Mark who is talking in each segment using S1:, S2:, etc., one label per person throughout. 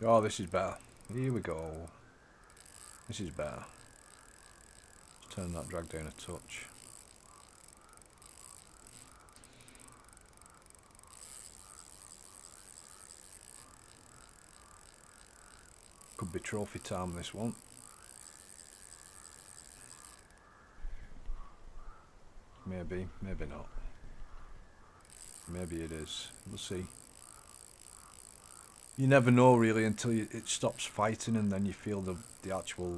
S1: Oh, this is better. Here we go. This is better. Let's turn that drag down a touch. Could be trophy time, this one. Maybe, maybe not. Maybe it is. We'll see. You never know really until it stops fighting, and then you feel the actual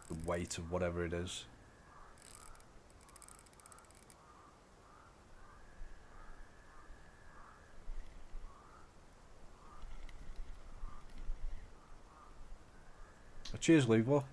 S1: the weight of whatever it is. Cheers, Levo.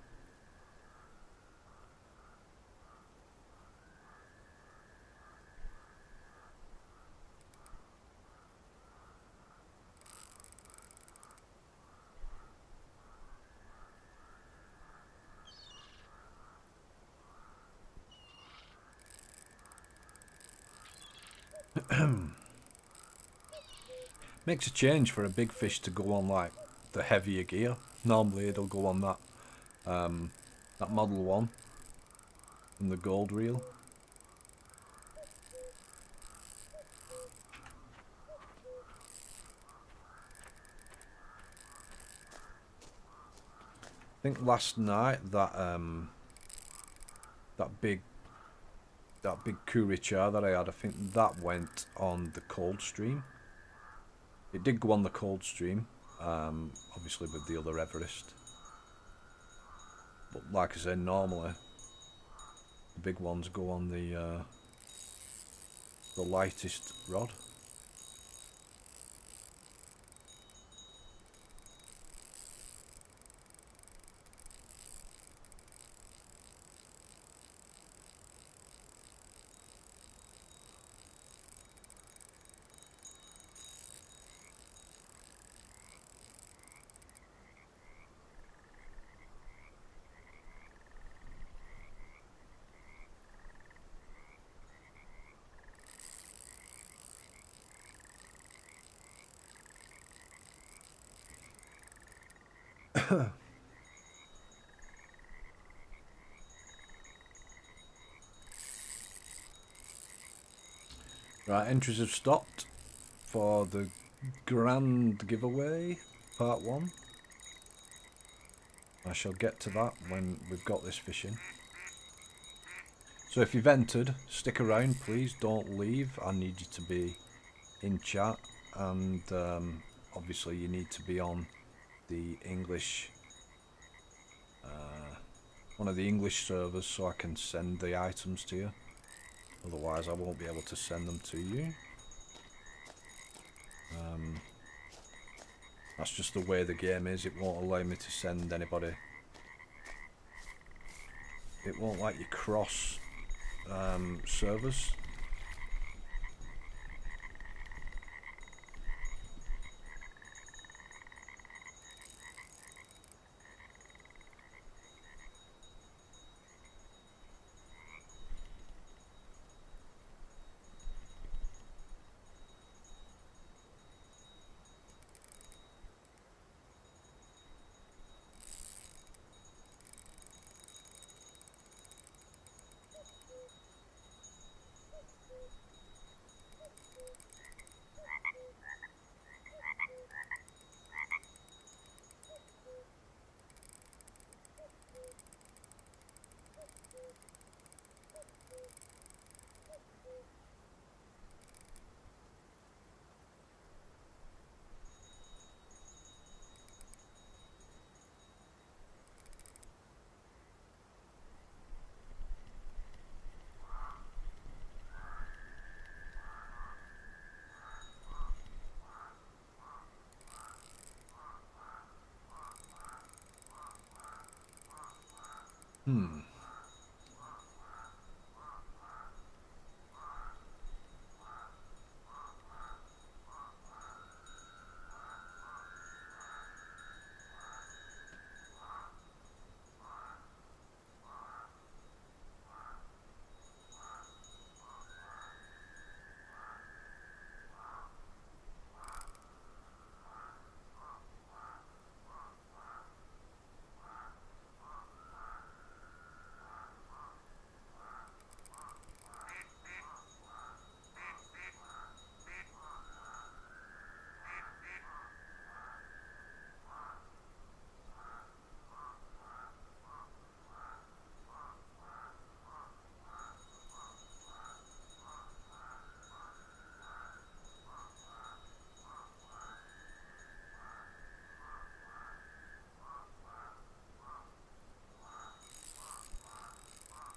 S1: Makes a change for a big fish to go on like the heavier gear. Normally it'll go on that that Model 1 and the gold reel. I think last night that that big Kurichar that I had, I think that went on the cold stream. It did go on the cold stream, obviously with the other Everest. But like I said, normally the big ones go on the lightest rod. Right, entries have stopped for the grand giveaway, part 1. I shall get to that when we've got this fishing. So if you've entered, stick around please, don't leave. I need you to be in chat, and obviously you need to be on the English, one of the English servers, so I can send the items to you. Otherwise I won't be able to send them to you. That's just the way the game is. It won't allow me to send anybody. It won't let you cross servers.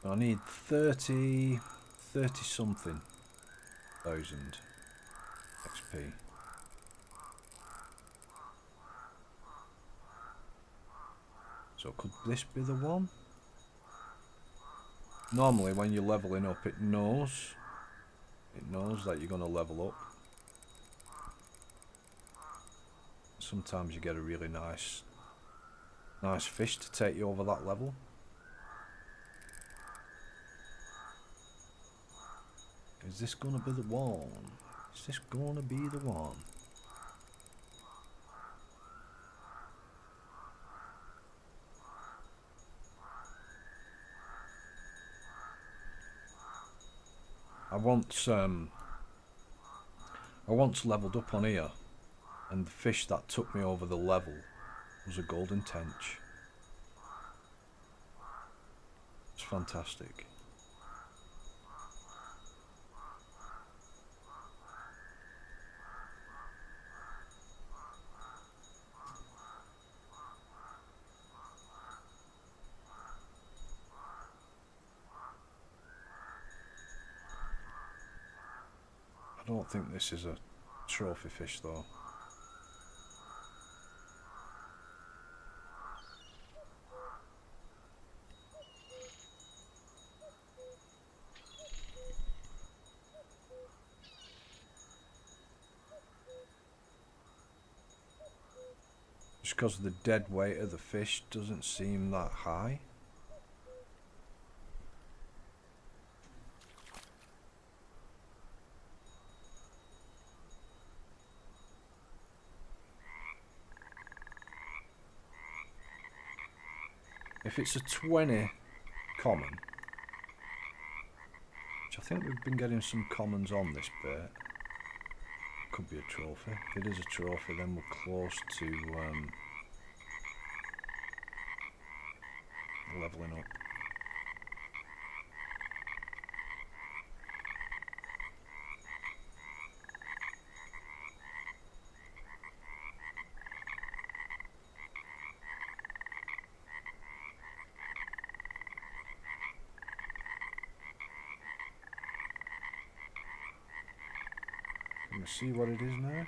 S1: I need 30 something thousand XP. So could this be the one? Normally when you're leveling up, it knows that you're going to level up. Sometimes you get a really nice fish to take you over that level. Is this going to be the one? Is this going to be the one? I once leveled up on here, and the fish that took me over the level was a golden tench. It's fantastic. I don't think this is a trophy fish though. Just because the dead weight of the fish doesn't seem that high. If it's a 20 common, which I think we've been getting some commons on this bait, could be a trophy. If it is a trophy, then we're close to leveling up. Can we see what it is now?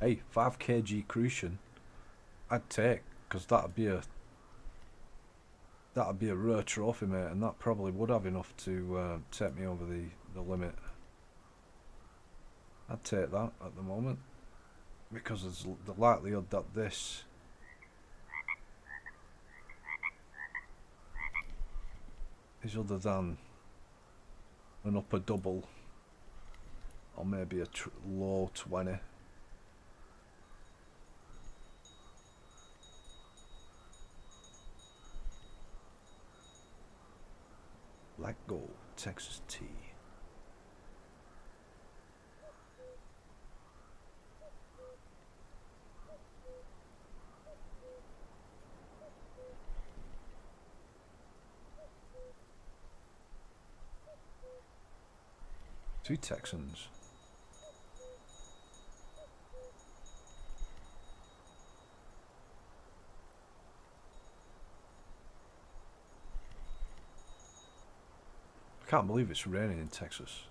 S1: Hey, 5 kg crucian I'd take, because that'd be a rare trophy, mate, and that probably would have enough to take me over the limit. I'd take that at the moment, because there's the likelihood that this is other than an upper double or maybe a low 20. Black Gold, Texas tea. Two Texans. I can't believe it's raining in Texas.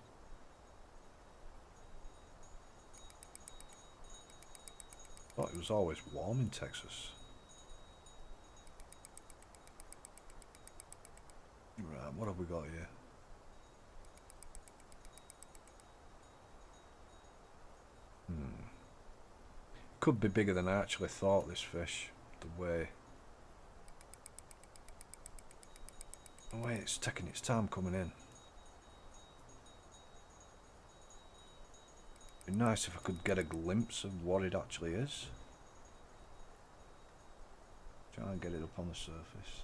S1: I thought it was always warm in Texas. Right, what have we got here? Could be bigger than I actually thought, this fish. The way Oh wait, it's taking its time coming in. It'd be nice if I could get a glimpse of what it actually is. Try and get it up on the surface.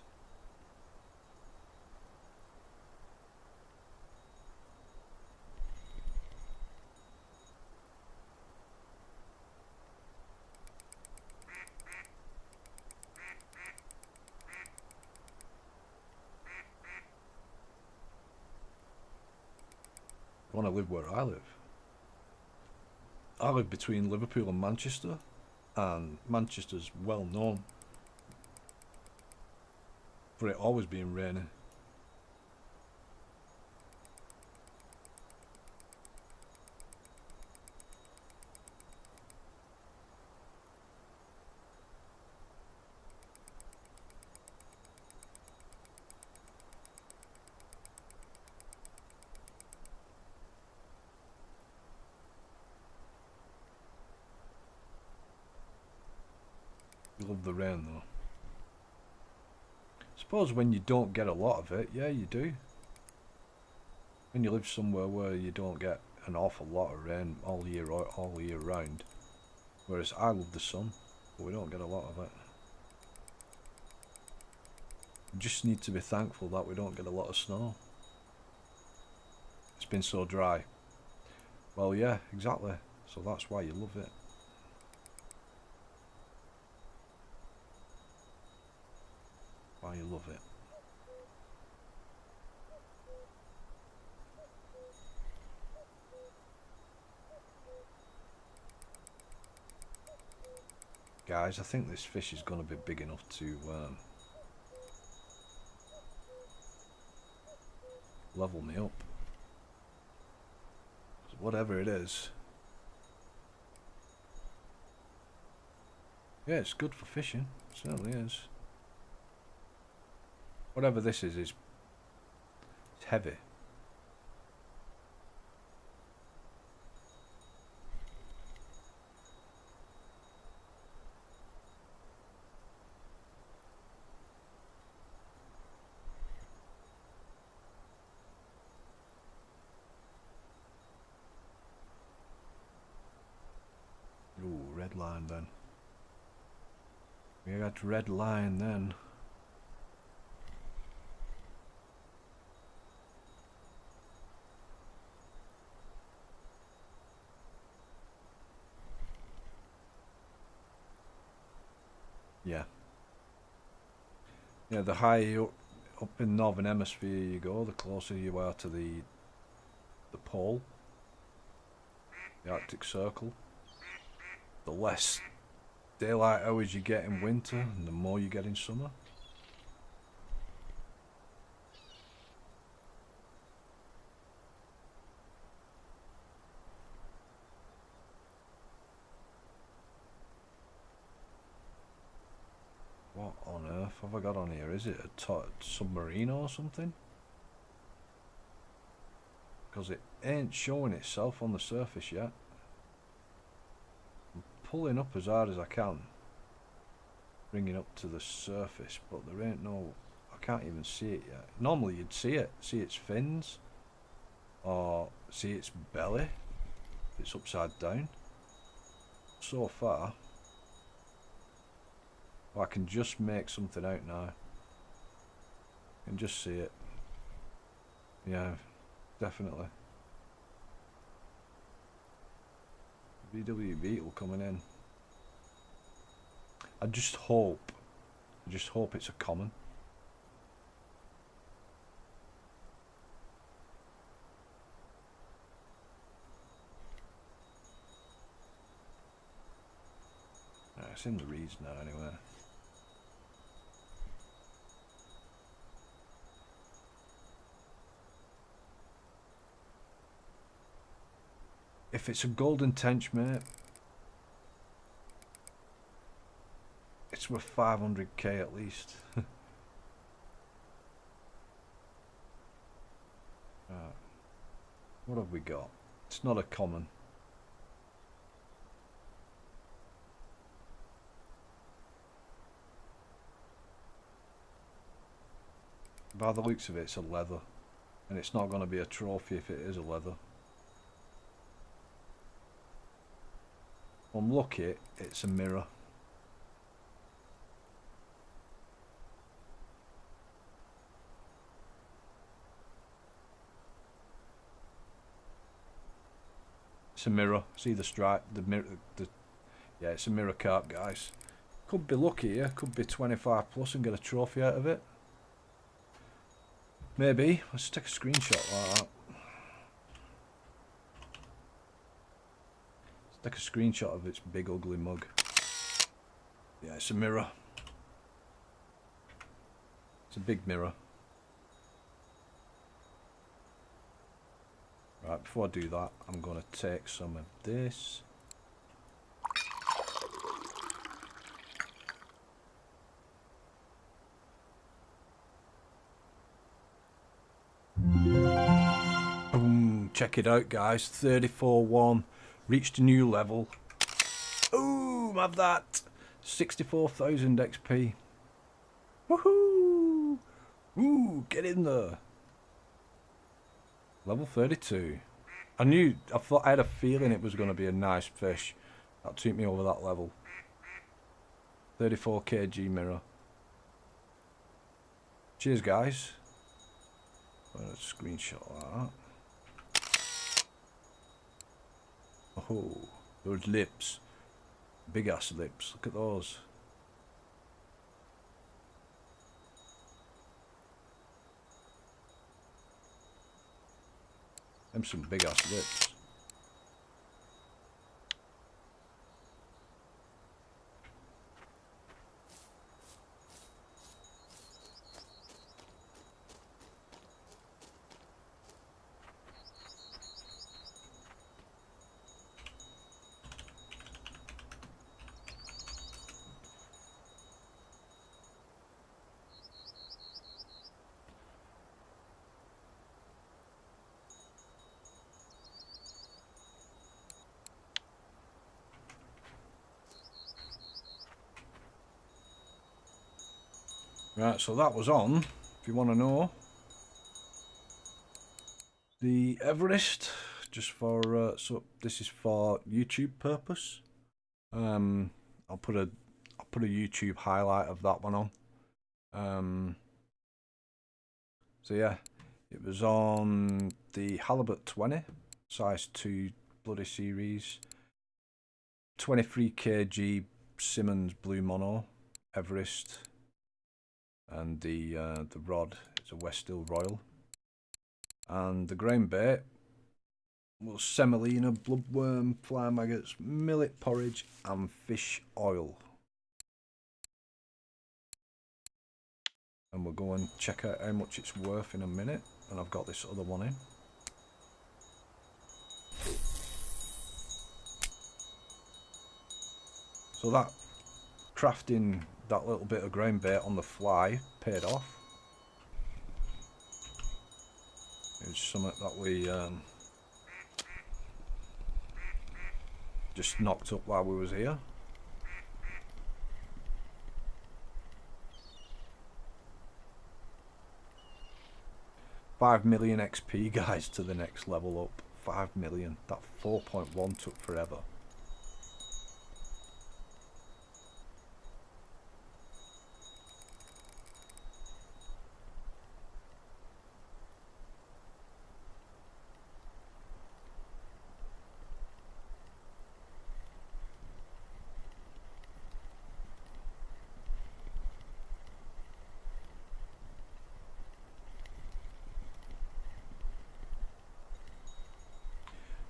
S1: I want to live where I live. I live between Liverpool and Manchester, and Manchester's well known for it always being rainy. You love the rain though. Suppose when you don't get a lot of it, yeah, you do. When you live somewhere where you don't get an awful lot of rain all year round, whereas I love the sun, but we don't get a lot of it. We just need to be thankful that we don't get a lot of snow. It's been so dry. Well, yeah, exactly. So that's why you love it. Why you love it. Guys, I think this fish is going to be big enough to level me up. Whatever it is. Yeah, it's good for fishing. It certainly is. Whatever this is it's heavy. Ooh, red line then. We got red line then. Yeah. Yeah, the higher up in the northern hemisphere you go, the closer you are to the pole, the Arctic Circle, the less daylight hours you get in winter and the more you get in summer. What on earth have I got on here? Is it a submarine or something? Because it ain't showing itself on the surface yet. I'm pulling up as hard as I can, bringing up to the surface, but there ain't no, I can't even see it yet. Normally you'd see it, see its fins, or see its belly, if it's upside down. So far, I can just make something out now. I can just see it. Yeah, definitely. VW Beetle coming in. I just hope it's a common. It's in the reeds now anyway. If it's a golden tench, mate, it's worth 500k at least. Right. What have we got? It's not a common. By the looks of it, it's a leather. And it's not going to be a trophy if it is a leather. I'm lucky, it's a mirror. It's a mirror. See the stripe, the mirror, yeah, it's a mirror carp, guys. Could be lucky here, could be 25 plus and get a trophy out of it. Maybe. Let's take a screenshot like that. Let's take a screenshot of its big ugly mug. Yeah, it's a mirror. It's a big mirror. Right, before I do that, I'm going to take some of this. Boom, check it out, guys. 34-1. Reached a new level. Boom, have that. 64,000 XP. Woohoo! Ooh, get in there. Level 32. I had a feeling it was going to be a nice fish. That took me over that level. 34 kg mirror. Cheers, guys. Let's screenshot that. Oh, those lips. Big ass lips. Look at those. Them some big ass lips. Right, so that was on, if you want to know. The Everest, just for, so this is for YouTube purpose. I'll put a YouTube highlight of that one on. So yeah, it was on the halibut 20, size 2 bloody series. 23 kg Simmons Blue Mono Everest. And the rod is a Westhill Royal, and the grain bait was semolina, bloodworm, fly maggots, millet porridge, and fish oil. And we'll go and check out how much it's worth in a minute. And I've got this other one in. So that crafting that little bit of grain bait on the fly paid off. It was something that we just knocked up while we was here. $5 million XP, guys, to the next level up. 5 million. That 4.1 took forever.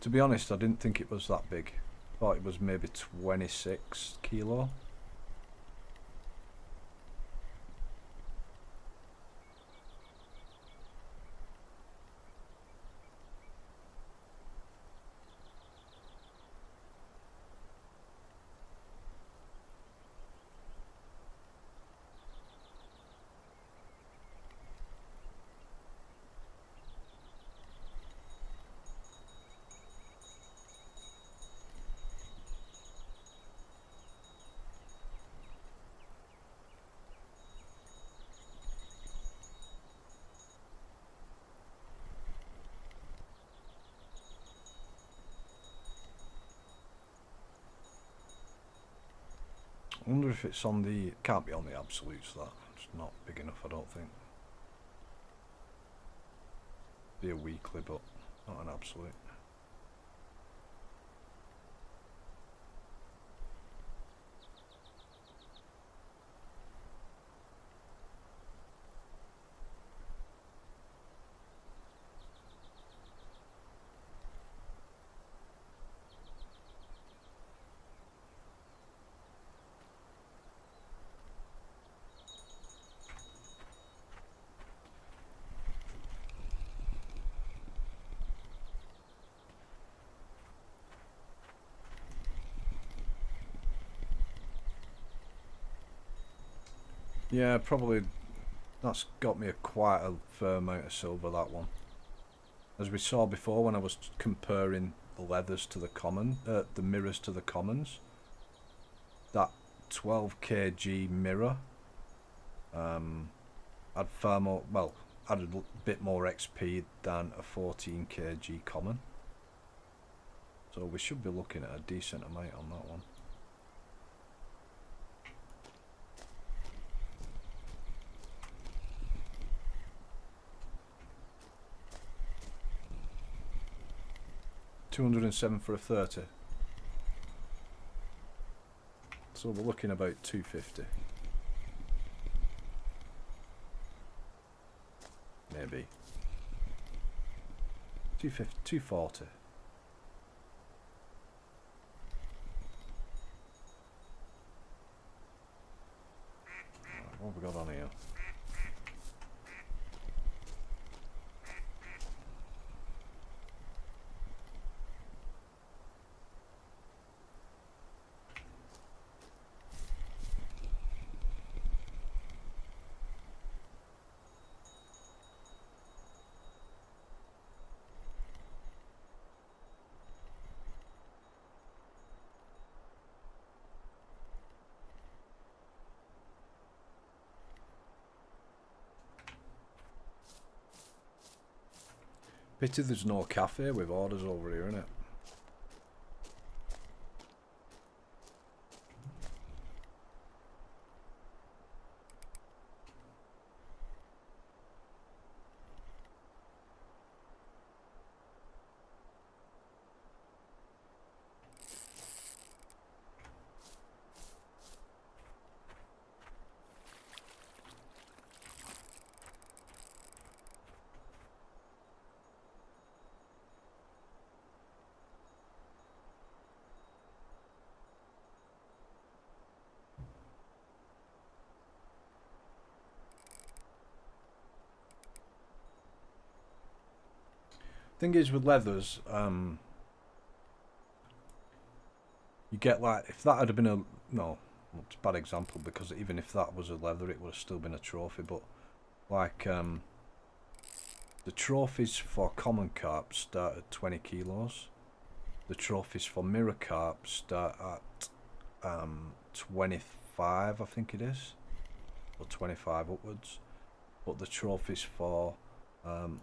S1: To be honest, I didn't think it was that big. Thought it was maybe 26 kilo. I wonder if it's on the... Can't be on the absolutes, that. It's not big enough, I don't think. Be a weekly, but not an absolute. Yeah, probably that's got me quite a fair amount of silver, that one. As we saw before when I was comparing the leathers to the common, the mirrors to the commons, that 12 kg mirror had far more, well, had a bit more XP than a 14 kg common. So we should be looking at a decent amount on that one. $207 for a 30. So we're looking about 250. Maybe. 250, 240. What have we got on here? Pity there's no cafe with orders over here, innit? Thing is with leathers, you get like, if that had been a, no, it's a bad example because even if that was a leather it would have still been a trophy, but like the trophies for common carp start at 20 kilos, the trophies for mirror carp start at 25 I think it is, or 25 upwards, but the trophies for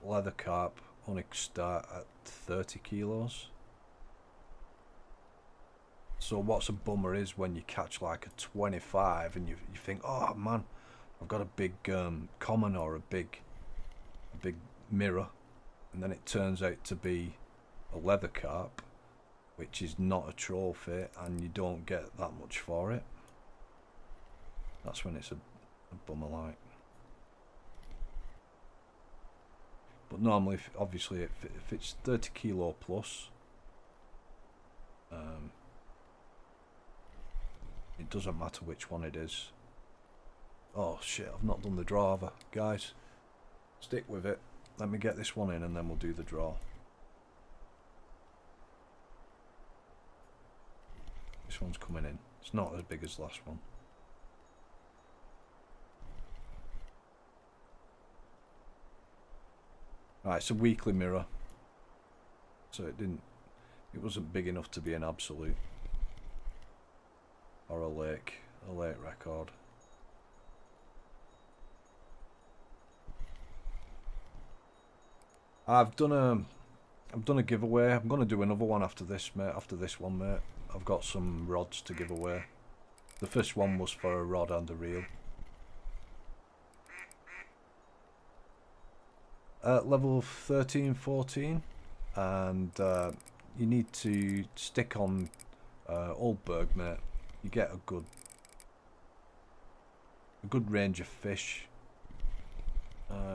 S1: leather carp only start at 30 kilos. So what's a bummer is when you catch like a 25 and you think, oh man, I've got a big common or a big mirror, and then it turns out to be a leather carp, which is not a trophy, and you don't get that much for it. That's when it's a bummer like. But normally, obviously, if it's 30 kilo plus, it doesn't matter which one it is. Oh shit, I've not done the draw either. Guys, stick with it. Let me get this one in and then we'll do the draw. This one's coming in. It's not as big as the last one. Right, it's a weekly mirror, so it wasn't big enough to be an absolute or a lake record. I've done a giveaway. I'm gonna do another one after this, mate. After this one, mate, I've got some rods to give away. The first one was for a rod and a reel. Level 13, 14, and you need to stick on Old Berg, mate. You get a good range of fish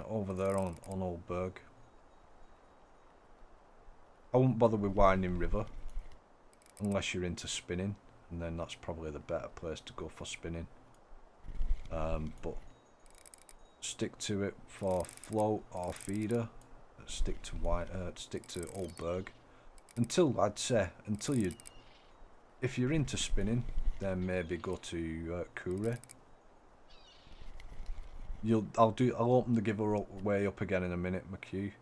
S1: over there on Old Berg. I won't bother with Winding River unless you're into spinning, and then that's probably the better place to go for spinning. But stick to it for float or feeder. Stick to Old Berg until, I'd say, if you're into spinning, then maybe go to Kure. I'll open the giveaway up again in a minute, McHugh.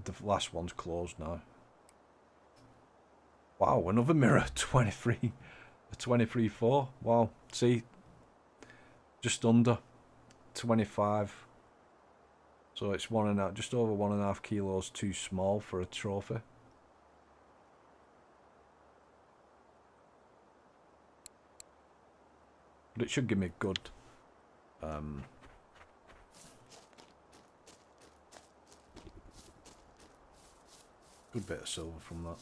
S1: The last one's closed now. Wow, another mirror, 23, 23.4. Wow, see, just under 25. So it's just over 1.5 kilos too small for a trophy. But it should give me good good bit of silver from that.